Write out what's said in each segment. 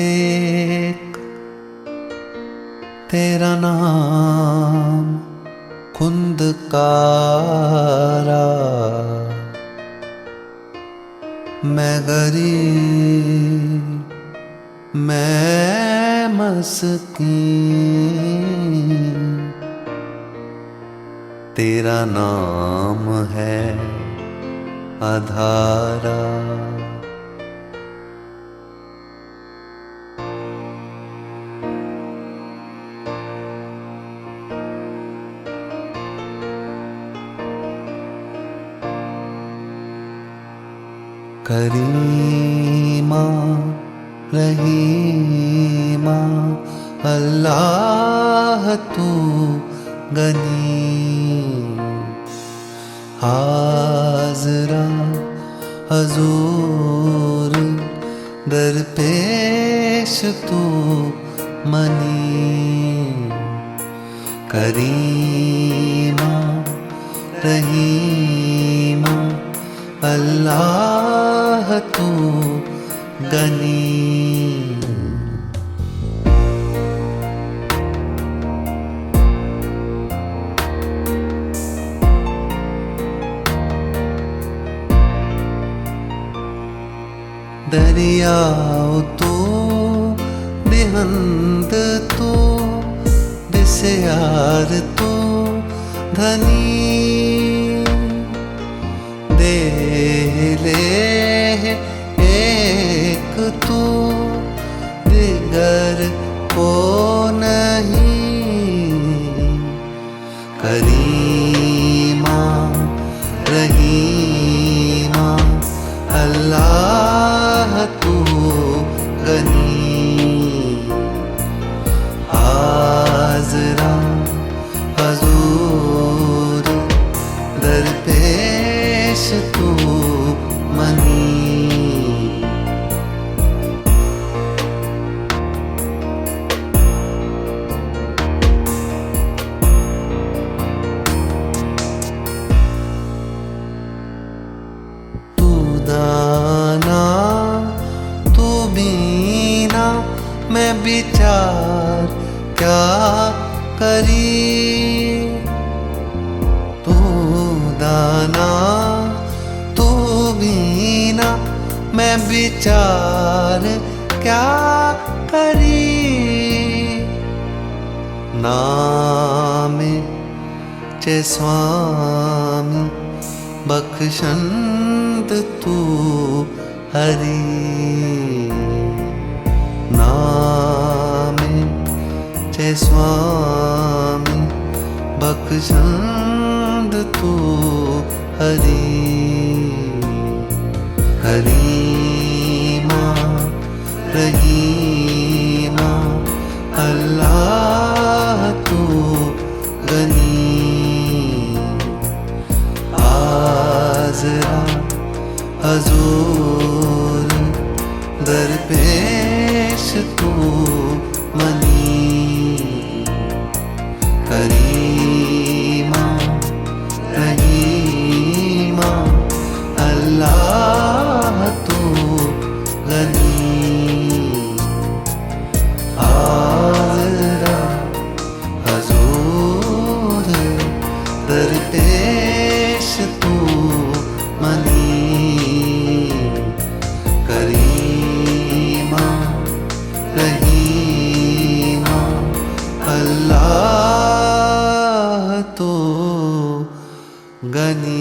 एक तेरा नाम खुंदकारा, मैं गरीब मैं मस्कीन, तेरा नाम है आधारा। करीमा रहीमा अल्लाह तू गनी, हाज़रा हजूर दरपेश तू मनी। करीमा रहीमा अल्लाह तू गनी। दरियाओ तू दिहंद तू दिसयार तू धनी, दे ले एक तू दिगर को नहीं। करीमा रहीमा अल्लाह तू गनी, हाज़रा हजूर दरपेश तू मनी। तू दाना तू बीना मैं विचार क्या करी, तू दाना तू बीना मैं विचार क्या करी। नामे चे स्वामी बख्शंद तू हरी, नामे चे स्वामी बख्शंद तू हरी। करीमा रहीमा अल्लाह तू गनी, हाज़रा हजूर दरपेश तू मनी। करीमा रहीमा अल्लाह तू गनी, हाज़रा हजूर दरपेश तू मनी। करीमा रहीमा अल्लाह तो Ghani.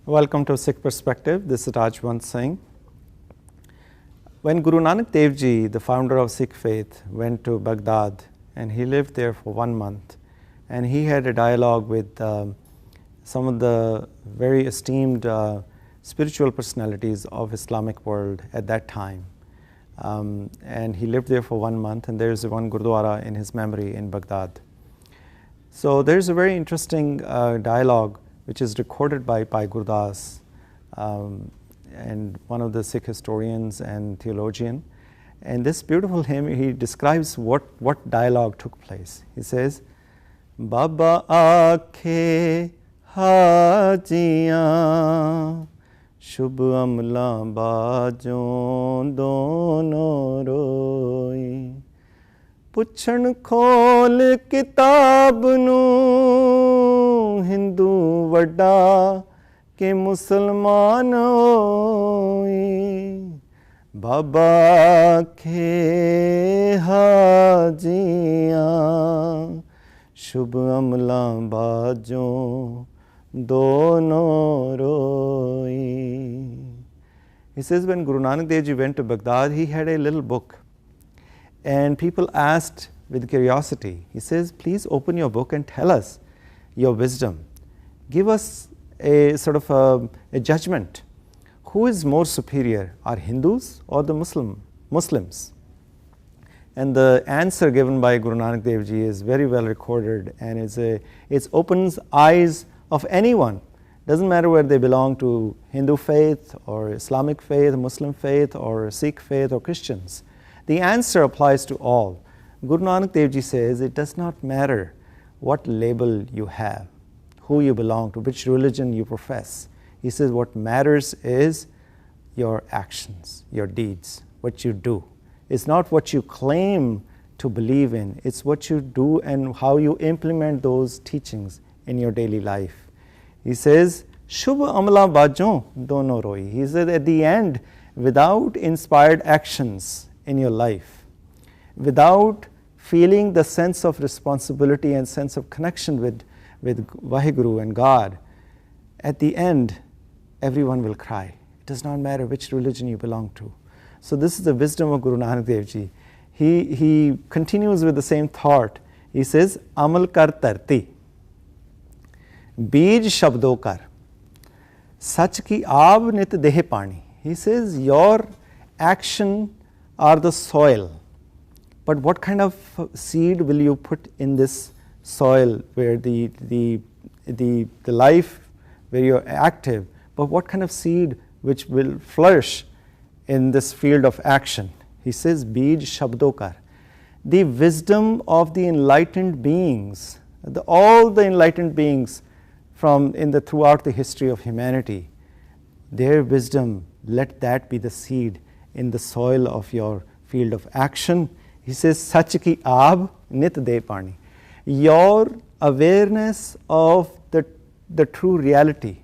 Welcome to Sikh Perspective. This is Rajwant Singh. When Guru Nanak Dev Ji, the founder of Sikh faith, went to Baghdad and he lived there for 1 month, and he had a dialogue with some of the very esteemed spiritual personalities of Islamic world at that time. And he lived there for 1 month, and there's one Gurdwara in his memory in Baghdad. So there's a very interesting dialogue which is recorded by Bhai Gurdas, and one of the Sikh historians and theologian. And this beautiful hymn, he describes what dialogue took place. He says, Baba aakhe hajiyan, shubh amla bajon dono roi, ਪੁੱਛਣ ਖੋਲ ਕਿਤਾਬ ਨੂੰ ਹਿੰਦੂ ਵੱਡਾ ਕਿ ਮੁਸਲਮਾਨ ਹੋਈ ਬਾਬਾ ਆਖੇ ਹਾਜੀਆਂ ਸ਼ੁਭ ਅਮਲਾਂ ਬਾਝੋਂ ਦੋਨੋਂ ਰੋਈ. He says when Guru Nanak Dev Ji went to Baghdad, he had a little book. And people asked with curiosity, he says, please open your book and tell us your wisdom. Give us a sort of a judgment. Who is more superior, are Hindus or the Muslims? And the answer given by Guru Nanak Dev Ji is very well recorded, and it opens eyes of anyone. Doesn't matter whether they belong to Hindu faith or Islamic faith, Muslim faith or Sikh faith or Christians. The answer applies to all. Guru Nanak Dev Ji says it does not matter what label you have, who you belong to, which religion you profess. He says what matters is your actions, your deeds, what you do. It's not what you claim to believe in, it's what you do and how you implement those teachings in your daily life. He says, Shubh amla bajon dono roi. He said at the end, without inspired actions in your life, without feeling the sense of responsibility and sense of connection with Vaheguru and God, at the end, everyone will cry. It does not matter which religion you belong to. So this is the wisdom of Guru Nanak Dev Ji. He continues with the same thought. He says, Amal kar tarti, Bij shabdo kar, Sach ki aab nit deh pani. He says, your action are the soil. But what kind of seed will you put in this soil where the life where you're active, but what kind of seed which will flourish in this field of action? He says, Bij Shabdokar. The wisdom of the enlightened beings, all the enlightened beings throughout the history of humanity, their wisdom, let that be the seed in the soil of your field of action. He says, Sach ki aab nit de pani. Your awareness of the true reality,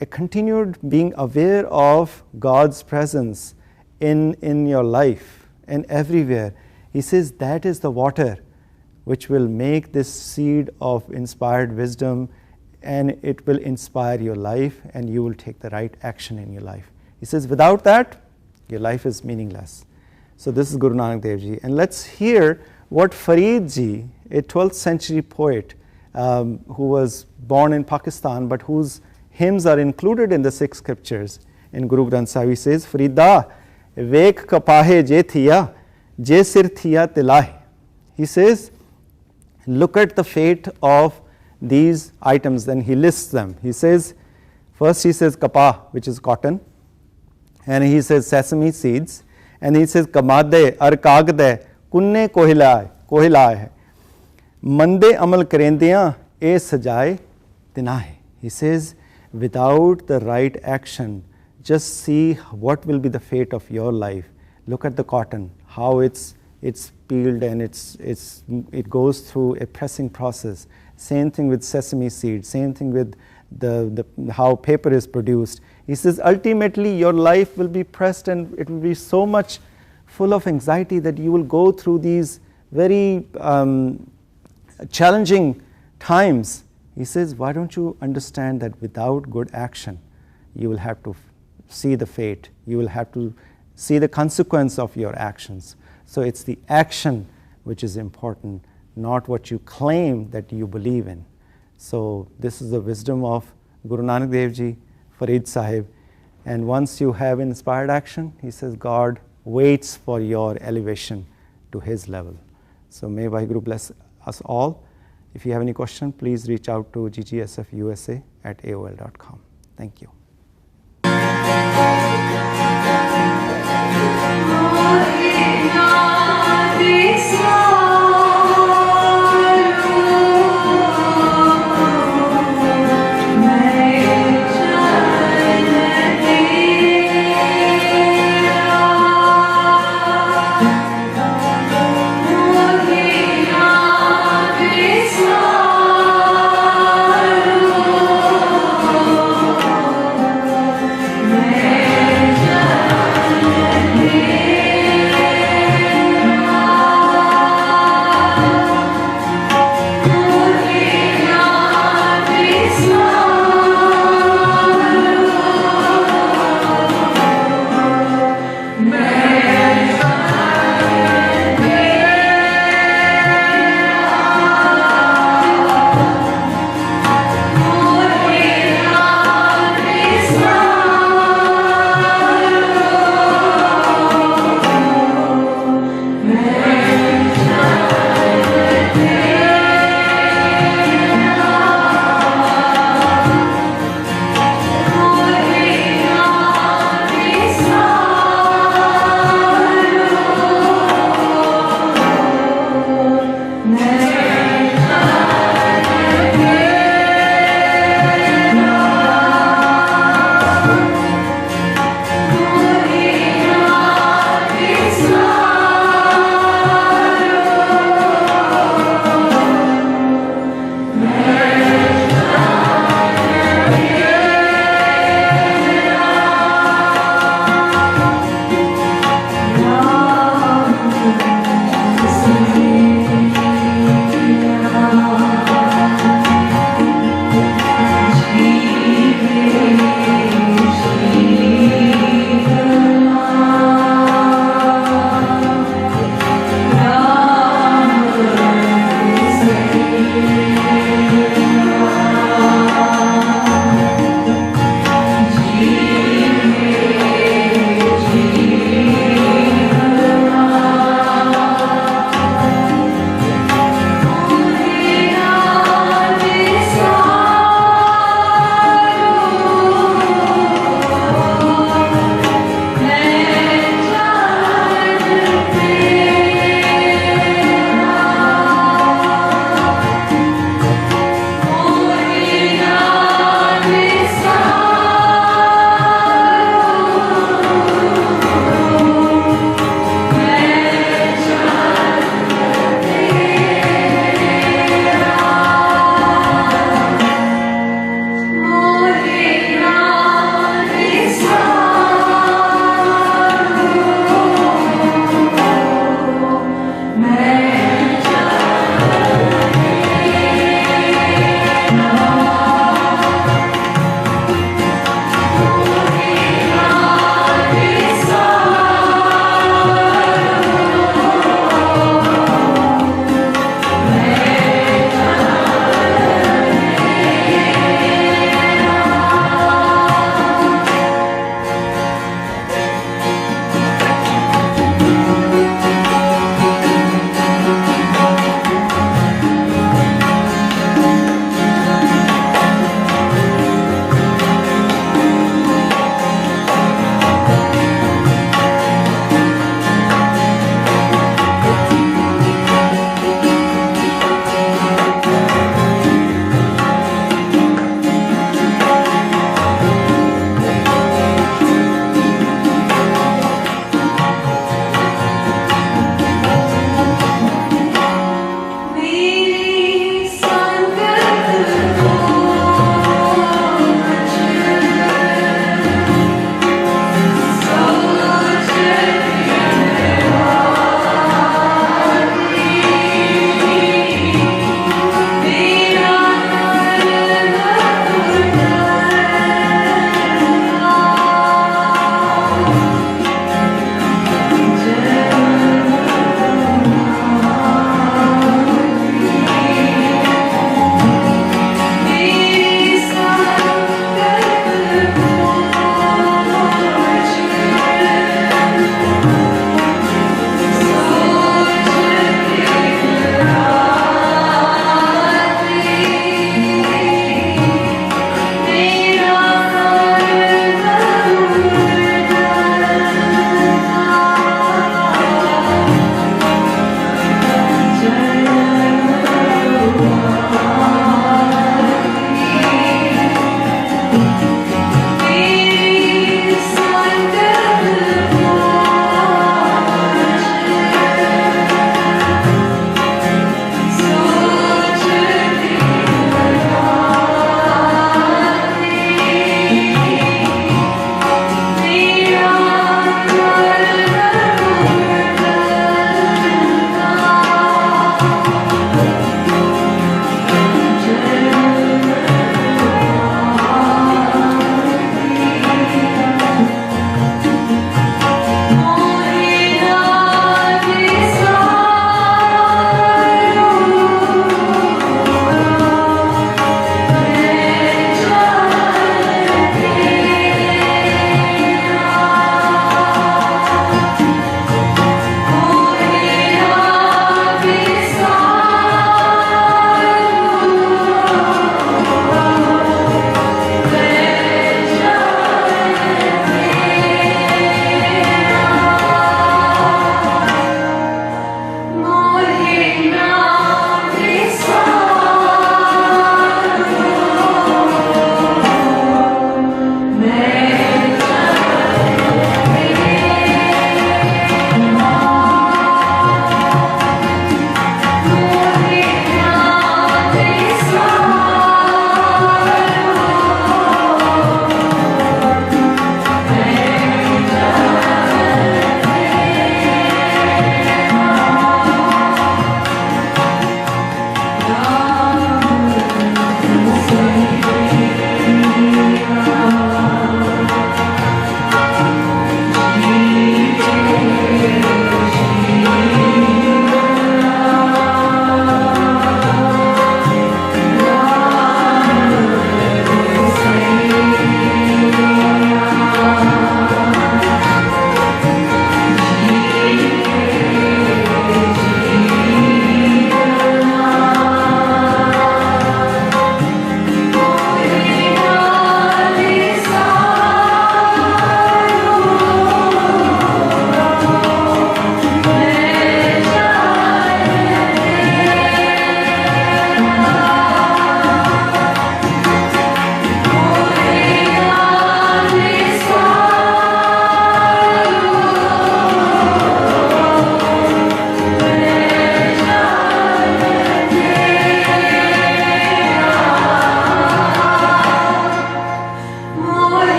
a continued being aware of God's presence in your life and everywhere. He says that is the water which will make this seed of inspired wisdom, and it will inspire your life and you will take the right action in your life. He says without that, your life is meaningless. So this is Guru Nanak Dev Ji. And let's hear what Farid Ji, a 12th century poet who was born in Pakistan but whose hymns are included in the Sikh scriptures in Guru Granth Sahib, he says, Farida, vek kapahe je thiya, je sir thiya tilahe. He says, look at the fate of these items, then he lists them. He says, first he says kapah, which is cotton, and he says sesame seeds, and he says kamade ar kagde kunne kohila hai, mande amal karendiyan e sajaye tinahe. He says, without the right action, just see what will be the fate of your life. Look at the cotton, how it's peeled and it goes through a pressing process. Same thing with sesame seeds, same thing with how paper is produced. He says ultimately your life will be pressed and it will be so much full of anxiety that you will go through these very challenging times. He says, why don't you understand that without good action, you will have to see the fate, you will have to see the consequence of your actions. So it's the action which is important, not what you claim that you believe in. So this is the wisdom of Guru Nanak Dev Ji, Farid Sahib, And once you have inspired action, he says, God waits for your elevation to his level. So may Vaheguru bless us all. If you have any question, please reach out to ggsfusa@aol.com. Thank you.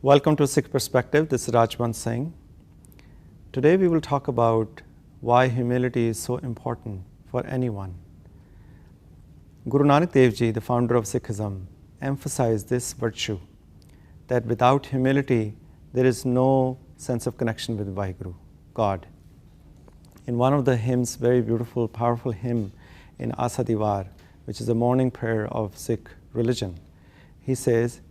Welcome to Sikh Perspective. This is Rajwant Singh. Today we will talk about why humility is so important for anyone. Guru Nanak Dev Ji, the founder of Sikhism, emphasized this virtue, that without humility there is no sense of connection with Vaheguru, God. In one of the hymns, very beautiful, powerful hymn in Asa Diwar, which is a morning prayer of Sikh religion, he says,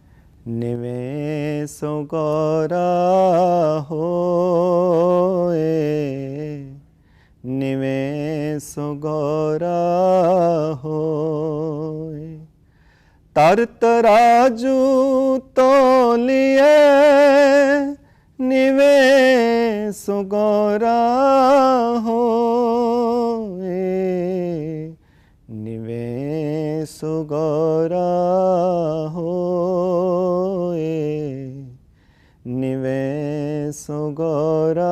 Nive so gora hoye, Nive so gora hoye, tar taraju toliye, Nive so gora hoye, Nive so gora hoye, Nive so gora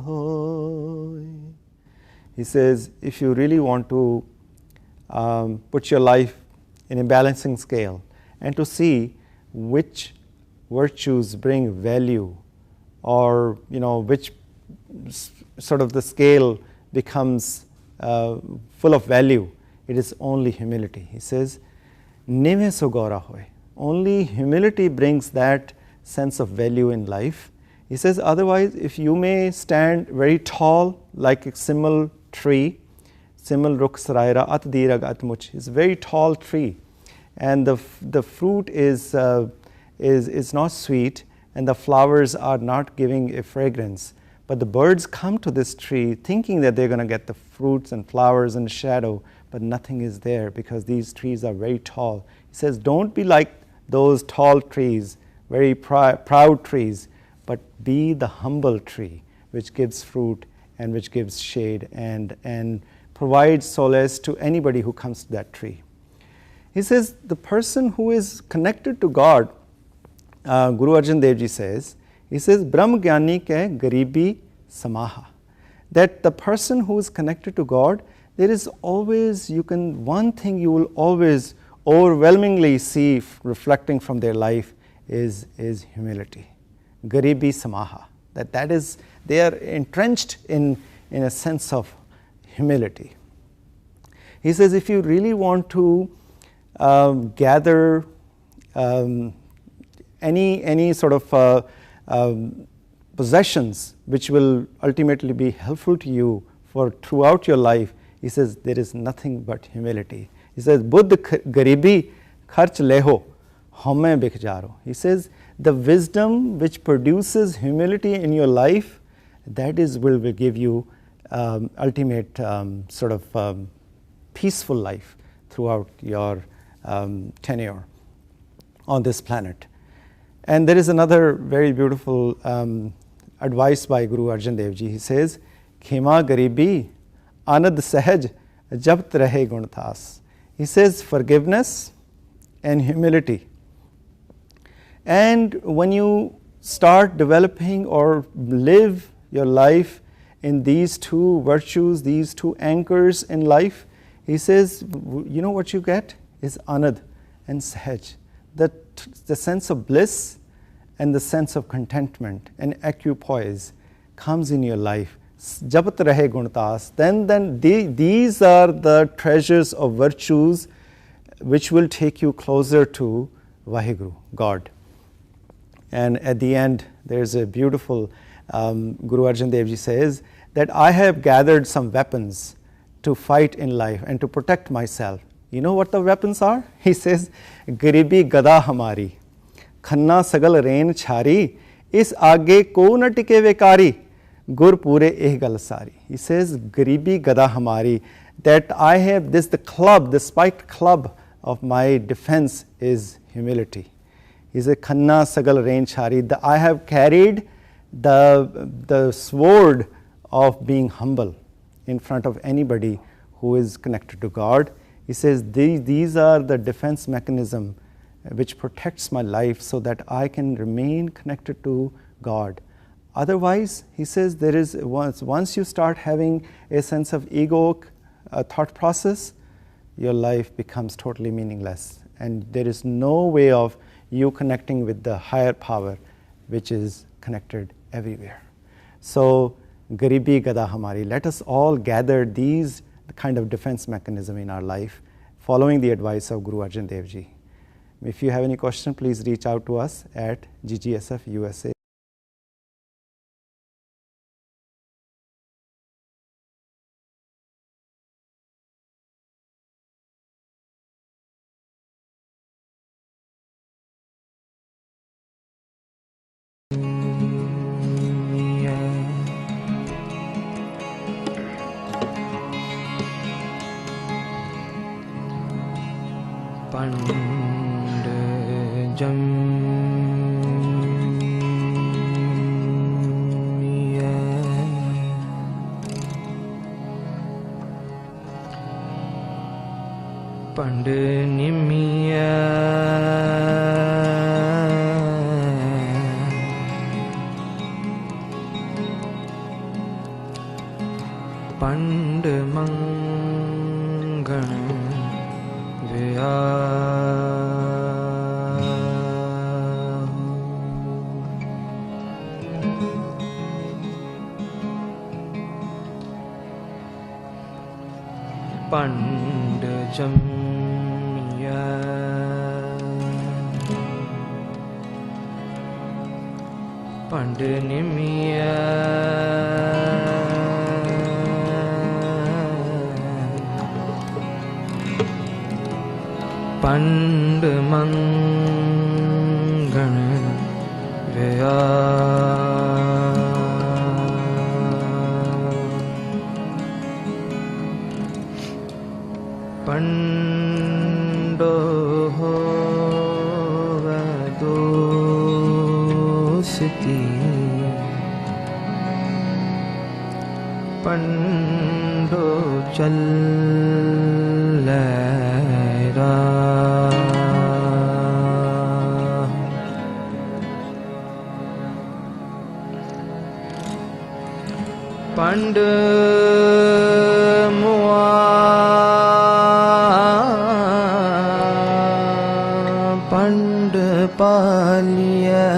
hoye. He says, if you really want to put your life in a balancing scale and to see which virtues bring value, or which sort of the scale becomes full of value, it is only humility. He says, Nive so gora hoy. Only humility brings that sense of value in life. He says, otherwise, if you may stand very tall like a simul tree, simul rukh saraira at dirag at much, it's a very tall tree, and the fruit is not sweet, and the flowers are not giving a fragrance. But the birds come to this tree thinking that they're going to get the fruits and flowers and shadow, but nothing is there because these trees are very tall. He says, don't be like those tall trees, very proud trees, but be the humble tree which gives fruit and which gives shade and provides solace to anybody who comes to that tree. He says, the person who is connected to God, Guru Arjan Dev Ji says, he says, Brahm Gyani ke garibi samaha. That the person who is connected to God, there is always, one thing you will always overwhelmingly see reflecting from their life is humility. Garibi samaha. That is, they are entrenched in a sense of humility. He says, if you really want to gather any sort of possessions which will ultimately be helpful to you for throughout your life, he says there is nothing but humility. He says, Buddh garibi kharch leho, home bikhjaro. He says, the wisdom which produces humility in your life, that is will give you ultimate sort of peaceful life throughout your tenure on this planet. And there is another very beautiful advice by Guru Arjan Dev Ji. He says, Khema garibi anad sahaj jabt rahe gunthas. He says, forgiveness and humility. And when you start developing or live your life in these two virtues, these two anchors in life, he says, you know what you get is anad and sahaj. The sense of bliss and the sense of contentment and equipoise comes in your life. Jabat rahe guntas. Then these are the treasures of virtues which will take you closer to Vaheguru, God. And at the end, there's a beautiful, Guru Arjan Dev Ji says, that I have gathered some weapons to fight in life and to protect myself. You know what the weapons are? He says, Garibi gada hamari, khanna sagal rain chhari, is aage ko na tike vekari, gur pure eh gal sari. He says, Garibi gada hamari, that I have this, the club, the spiked club of my defense is humility. He says, khanna sagal rain chhari, I have carried the sword of being humble in front of anybody who is connected to God. He says, these are the defense mechanism which protects my life so that I can remain connected to God. Otherwise, he says, there is once you start having a sense of egoic thought process, your life becomes totally meaningless. And there is no way of you connecting with the higher power which is connected everywhere. So, Garibi Gada Hamari, let us all gather these kind of defense mechanism in our life, following the advice of Guru Arjan Dev Ji. If you have any question, please reach out to us at GGSF USA. Pand nimiya Pand mangan vya Pand jam Pand nimiya Pand mangan vya Pando hova dosti Pando challera Pand Pand paliya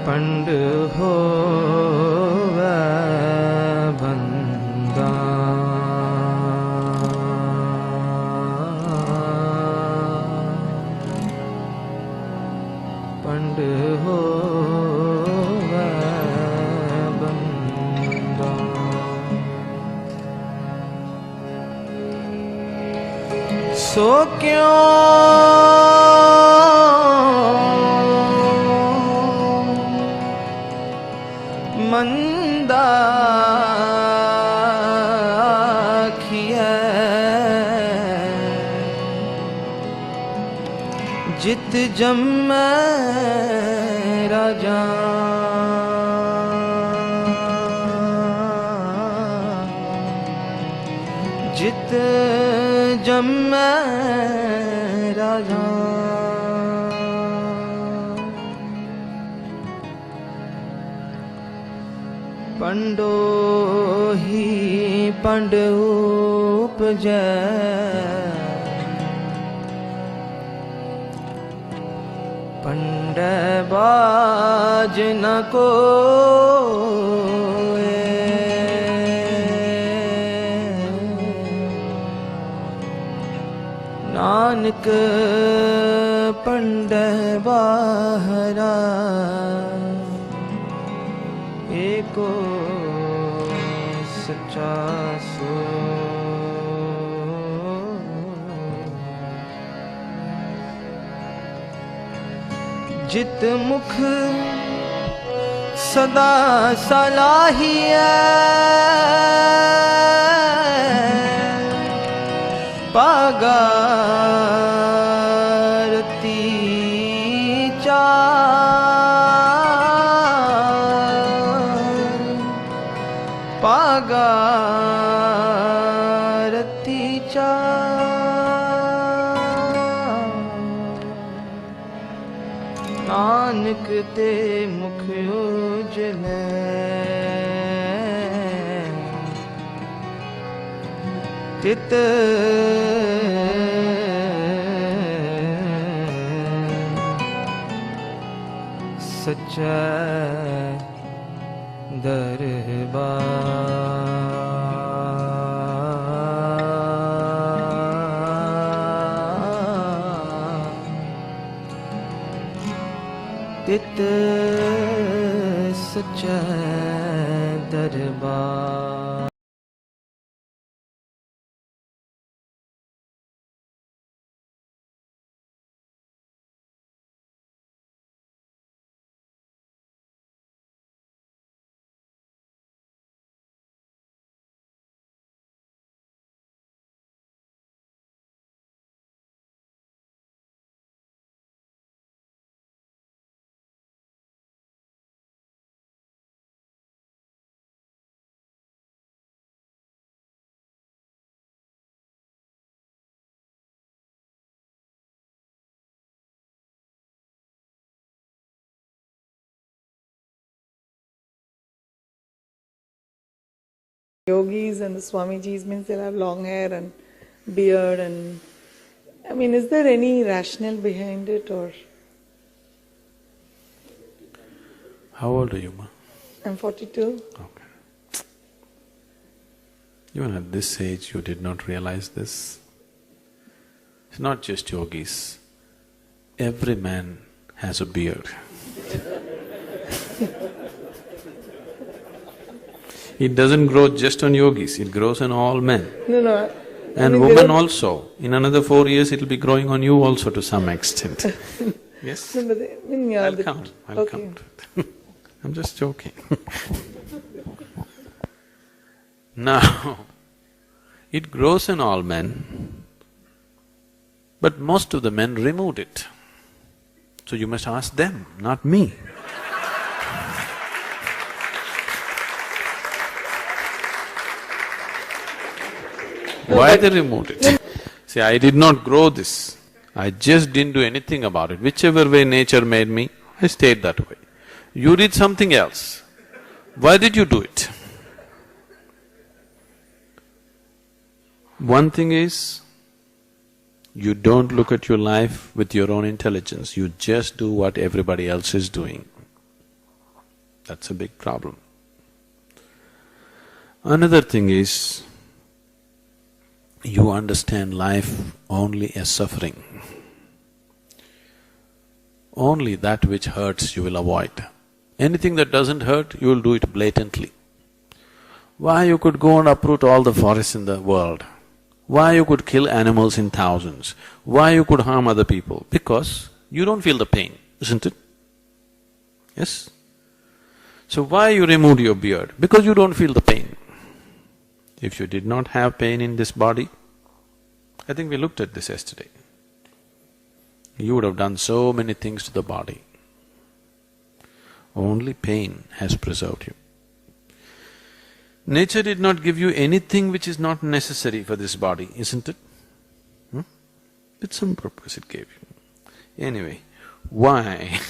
Pand hova banda Pand hova banda So Manda khiya Jit jamme raja Jit jamme raja Pando hi pand upja Pand baaj na koe Nanak pand bahara eko sacha so Jit mukh sada salahiya Pagarti cha Pagarti cha Nanak te mukh ujle ਤਿਤ ਸੱਚਾ ਦਰਬਾਰ ਤਿਤ ਸੱਚਾ ਦਰਬਾਰ। Yogis and the Swamijis means they'll have long hair and beard and I mean, is there any rationale behind it or? How old are you, ma? I'm 42. Okay. Even at this age, you did not realize this. It's not just yogis. Every man has a beard. It doesn't grow just on yogis, it grows on all men. No. And women also. In another 4 years, it'll be growing on you also to some extent. Yes? No, but I mean, yeah, I'll come to it. I'm just joking. Now, it grows in all men, but most of the men removed it. So you must ask them, not me. Why they removed it? See, I did not grow this. I just didn't do anything about it. Whichever way nature made me, I stayed that way. You did something else. Why did you do it? One thing is, you don't look at your life with your own intelligence, you just do what everybody else is doing. That's a big problem. Another thing is, you understand life only as suffering. Only that which hurts you will avoid. Anything that doesn't hurt, you will do it blatantly. Why you could go and uproot all the forests in the world? Why you could kill animals in thousands? Why you could harm other people? Because you don't feel the pain, isn't it? Yes? So why you removed your beard? Because you don't feel the pain. If you did not have pain in this body, I think we looked at this yesterday, you would have done so many things to the body. Only pain has preserved you. Nature did not give you anything which is not necessary for this body, isn't it? With some purpose it gave you. Anyway, why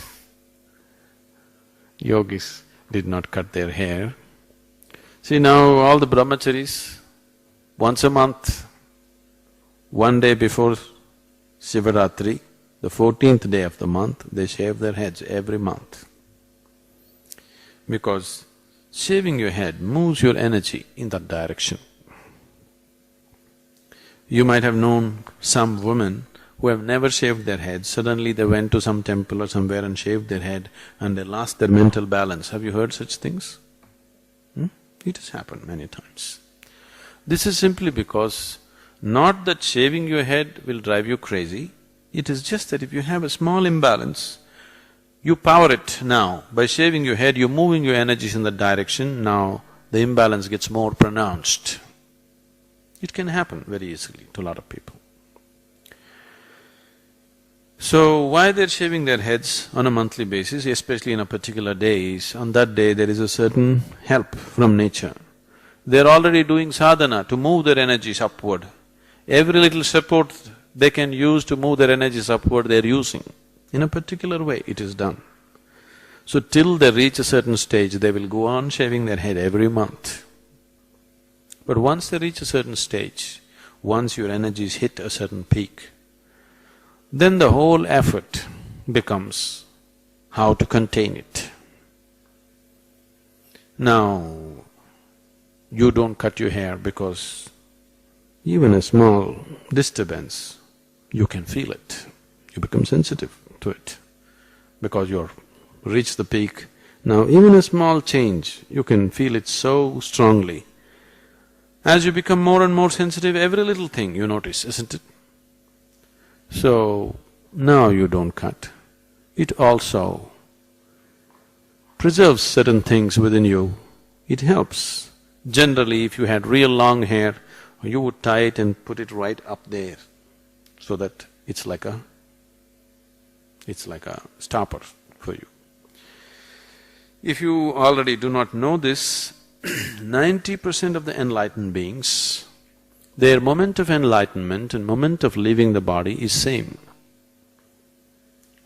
yogis did not cut their hair? See, now all the brahmacharis, once a month, one day before Shivaratri, the 14th day of the month, they shave their heads every month. Because shaving your head moves your energy in that direction. You might have known some women who have never shaved their heads, suddenly they went to some temple or somewhere and shaved their head and they lost their mental balance. Have you heard such things? It has happened many times. This is simply because not that shaving your head will drive you crazy, it is just that if you have a small imbalance, you power it now. By shaving your head, you're moving your energies in that direction, now the imbalance gets more pronounced. It can happen very easily to a lot of people. So, why they're shaving their heads on a monthly basis, especially in a particular day, is on that day there is a certain help from nature. They're already doing sadhana to move their energies upward. Every little support they can use to move their energies upward, they're using. In a particular way, it is done. So till they reach a certain stage, they will go on shaving their head every month. But once they reach a certain stage, once your energies hit a certain peak, then the whole effort becomes how to contain it. Now, you don't cut your hair because even a small disturbance, you can feel it. You become sensitive to it because you're reached the peak. Now even a small change, you can feel it so strongly. As you become more and more sensitive, every little thing you notice, isn't it? So, now you don't cut. It also preserves certain things within you. It helps. Generally, if you had real long hair, you would tie it and put it right up there so that it's like a stopper for you. If you already do not know this, 90% of the enlightened beings, their moment of enlightenment and moment of leaving the body is same.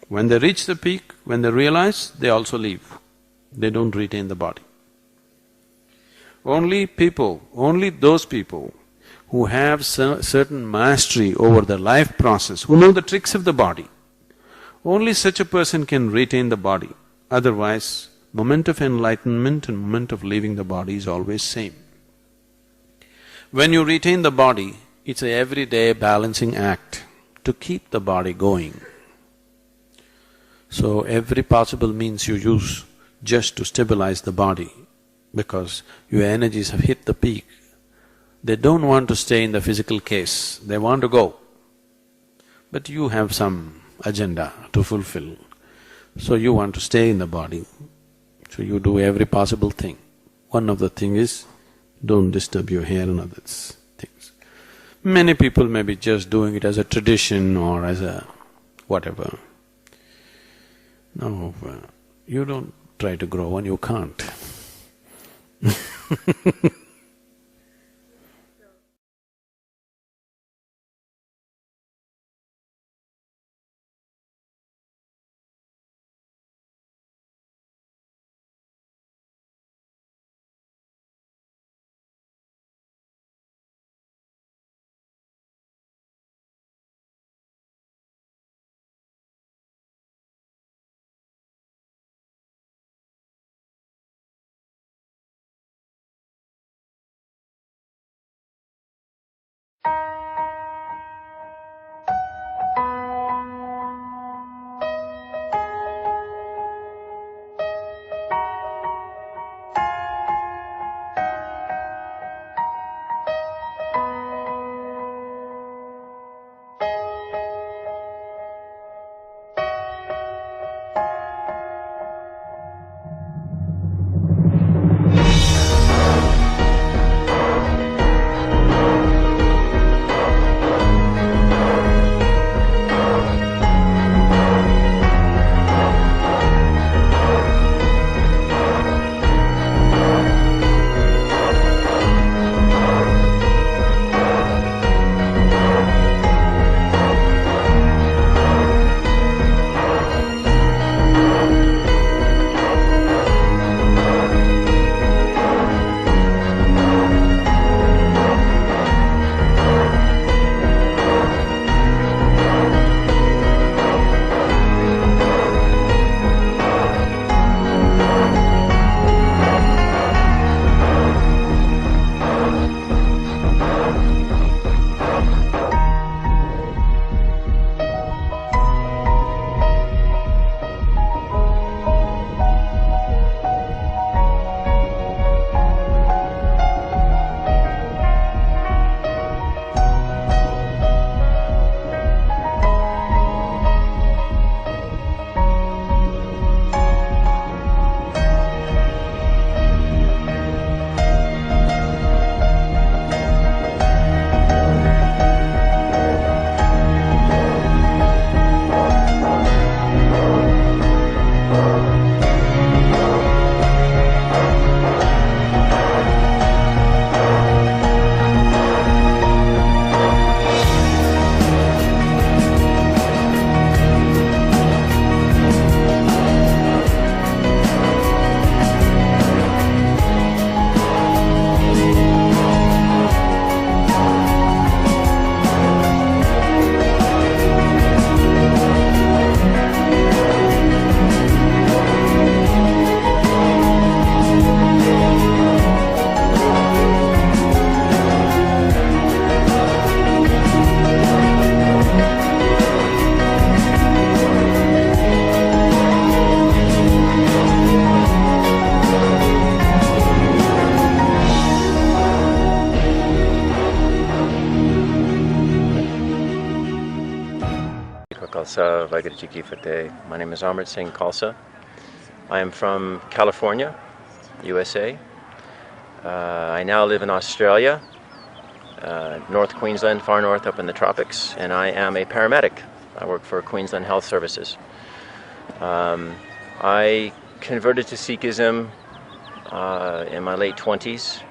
When they reach the peak, when they realize, they also leave. They don't retain the body. Only those people who have certain mastery over the life process, who know the tricks of the body, only such a person can retain the body. Otherwise, moment of enlightenment and moment of leaving the body is always same. When you retain the body, it's a everyday balancing act to keep the body going. So every possible means you use just to stabilize the body, because your energies have hit the peak. They don't want to stay in the physical case, they want to go. But you have some agenda to fulfill, so you want to stay in the body. So you do every possible thing. One of the thing is, don't disturb your hair and other things. Many people may be just doing it as a tradition or as a whatever. No, you don't try to grow one, you can't. Khalsa, Vaheguru Ji Ki Fateh. My name is Amrit Singh Khalsa. I am from California, USA. I now live in Australia, North Queensland, far north up in the tropics, and I am a paramedic. I work for Queensland Health Services. I converted to Sikhism in my late 20s,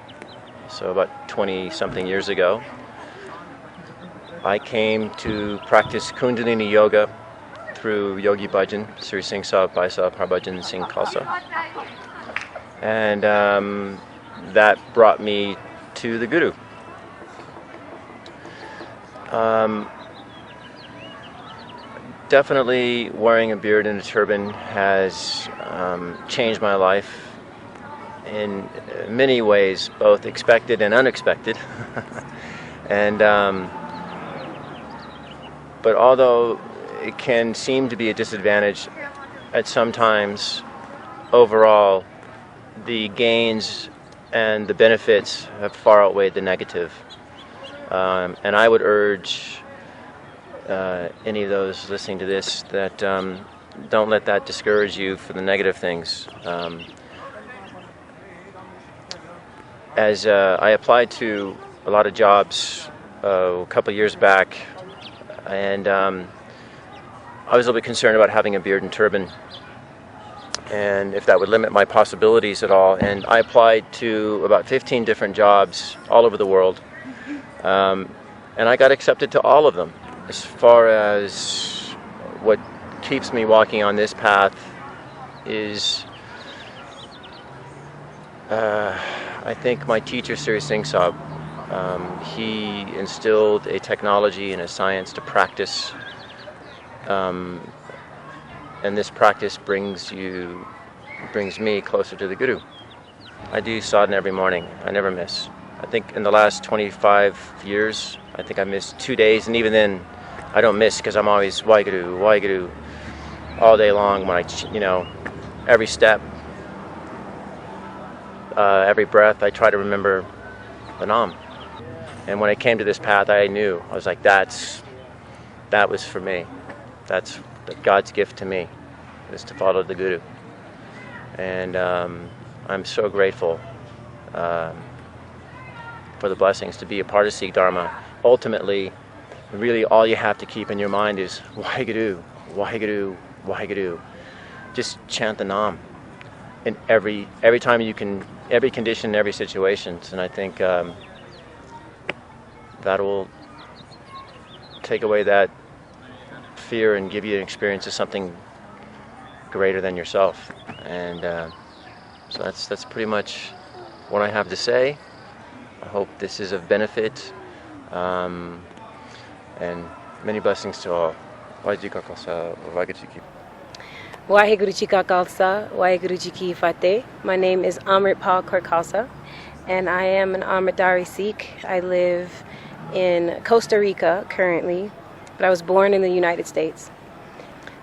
so about 20-something years ago. I came to practice Kundalini Yoga through Yogi Bhajan, Sri Singh Sahib, Bhai Sahib Harbhajan Singh Khalsa. And that brought me to the Guru. Definitely wearing a beard and a turban has changed my life in many ways, both expected and unexpected. And but although it can seem to be a disadvantage at some times, overall the gains and the benefits have far outweighed the negative. And I would urge any of those listening to this that don't let that discourage you for the negative things. As I applied to a lot of jobs a couple of years back, and I was a little bit concerned about having a beard and turban, and if that would limit my possibilities at all. And I applied to about 15 different jobs all over the world, and I got accepted to all of them. As far as what keeps me walking on this path is, I think my teacher, Sri Singh Sahib, he instilled a technology and a science to practice, and this practice brings me closer to the Guru. I do sadhana every morning. I never miss. I think in the last 25 years, I think I missed 2 days, and even then, I don't miss because I'm always Vaheguru, Vaheguru, all day long. When every step, every breath, I try to remember the Nam. And when I came to this path, I knew. I was like, that was for me. That's God's gift to me, is to follow the Guru. And I'm so grateful for the blessings to be a part of Sikh Dharma. Ultimately, really all you have to keep in your mind is Vaheguru, Vaheguru, Vaheguru. Just chant the Nam in every time you can, every condition, every situation. And I think that will take away that fear and give you an experience of something greater than yourself. And so that's pretty much what I have to say. I hope this is of benefit, and many blessings to all. Vaheguru Ji Ka Khalsa, Vaheguru Ji Ki Vaheguru Ji Ka Khalsa, Vaheguru Ji Ki Fateh. My name is Amrit Paul Kaur Khalsa, and I am an Amritdhari Sikh. I live in Costa Rica currently, but I was born in the United States.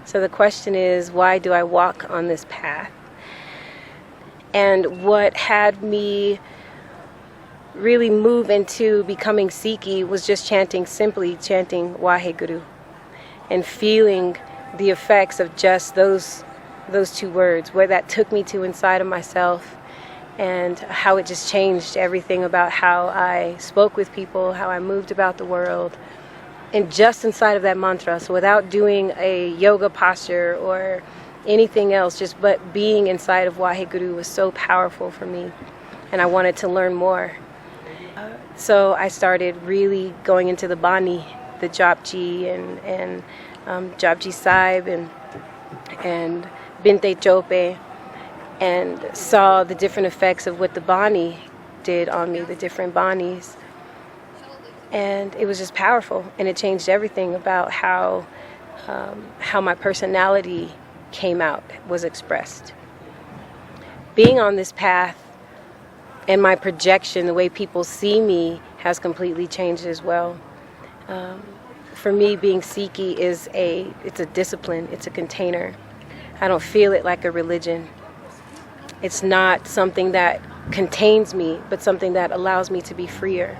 So the question is, why do I walk on this path? And what had me really move into becoming Sikhi was just simply chanting Vaheguru, and feeling the effects of just those two words, where that took me to inside of myself, and how it just changed everything about how I spoke with people, how I moved about the world, and just inside of that mantra. So without doing a yoga posture or anything else, but being inside of Vaheguru was so powerful for me, and I wanted to learn more. So I started really going into the Bani, the Japji and Japji Sahib and Binte Chope, and saw the different effects of what the Bani did on me, the different Banis. And it was just powerful, and it changed everything about how my personality came out, was expressed. Being on this path and my projection, the way people see me, has completely changed as well. For me, being Sikhi it's a discipline, it's a container. I don't feel it like a religion. It's not something that contains me, but something that allows me to be freer.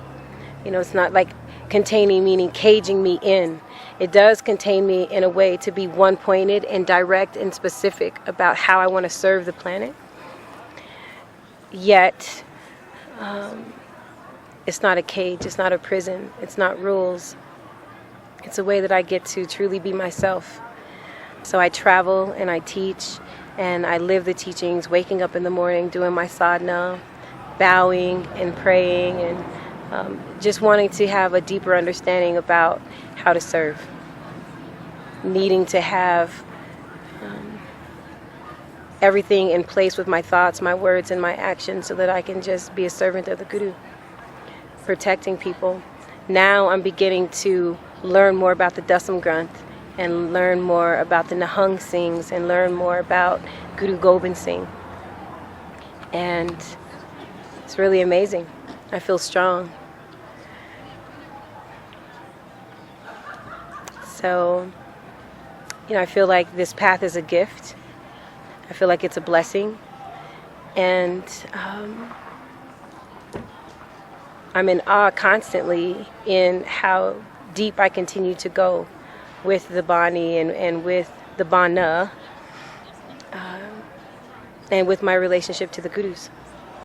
It's not like containing meaning caging me in. It does contain me in a way to be one-pointed and direct and specific about how I want to serve the planet. Yet, it's not a cage, it's not a prison, it's not rules. It's a way that I get to truly be myself. So I travel and I teach and I live the teachings, waking up in the morning, doing my sadhana, bowing and praying, and just wanting to have a deeper understanding about how to serve. Needing to have everything in place with my thoughts, my words, and my actions so that I can just be a servant of the Guru, protecting people. Now I'm beginning to learn more about the Dasam Granth and learn more about the Nihang Singhs and learn more about Guru Gobind Singh. And it's really amazing. I feel strong. So, I feel like this path is a gift. I feel like it's a blessing. And I'm in awe constantly in how deep I continue to go with the Bani and with the Bana and with my relationship to the Gurus.